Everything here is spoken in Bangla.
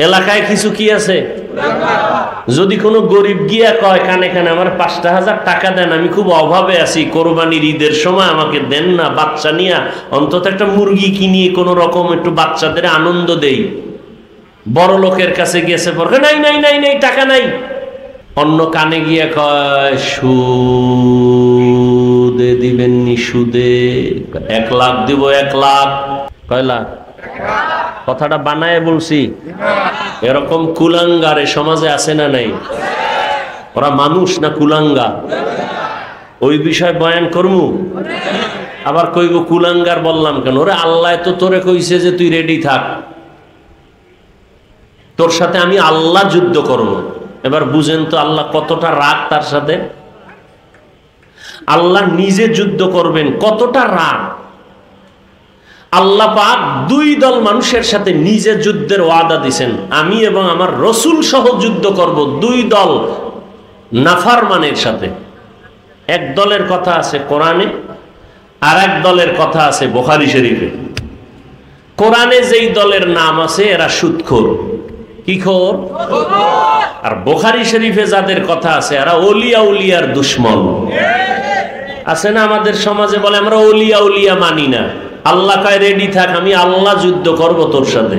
এলাকায় কিছু কি আছে? যদি কোনো গরিব গিয়া কয় কানে কানে আমার ৫,০০০ টাকা দেন, আমি খুব অভাবে আছি, কোরবানির ঈদের সময় আমাকে দেন না, বাচ্চা নিয়ে অন্তত একটা মুরগি কিনিয়ে কোনো রকম একটু বাচ্চাদের আনন্দ দেই। বড় লোকের কাছে গিয়েছে পরে নাই নাই নাই নাই টাকা নাই। অন্য কানে গিয়ে কয় সুদে দিবেন নি? সুদে ১ লাখ দিব। ১ লাখ কয় লাখ? কথাটা বানায় বলছি। এরকম কুলাঙ্গারে সমাজে আছে না নাই? ওরা মানুষ না কুলাঙ্গার? ওই বিষয় বয়ান করমু। আবার কইব কুলাঙ্গার বললাম কেন? ওরে আল্লাহ তো তোরে কইছে যে তুই রেডি থাক, তোর সাথে আমি আল্লাহ যুদ্ধ করব। এবার বুঝেন তো আল্লাহ কতটা রাগ তার সাথে। আল্লাহ নিজে যুদ্ধ করবেন, কতটা রাগ। আল্লাহ পাক ২ দল মানুষের সাথে নিজে যুদ্ধের ওয়াদা দিছেন, আমি এবং আমার রসুল সহ যুদ্ধ করব ২ দল নাফরমানের সাথে। এক দলের কথা আছে কোরআনে, আর এক দলের কথা আছে বুখারী শরীফে। কোরআনে যেই দলের নাম আছে এরা সুদখোর। কি খোর? আর বুখারী শরীফে যাদের কথা আছে এরা ওলিয়া উলিয়ার দুশমন। আছে না আমাদের সমাজে বলে আমরা ওলিয়া উলিয়া মানি না। আল্লাহ কয় রেডি থাক, আমি আল্লাহ যুদ্ধ করব তোর সাথে।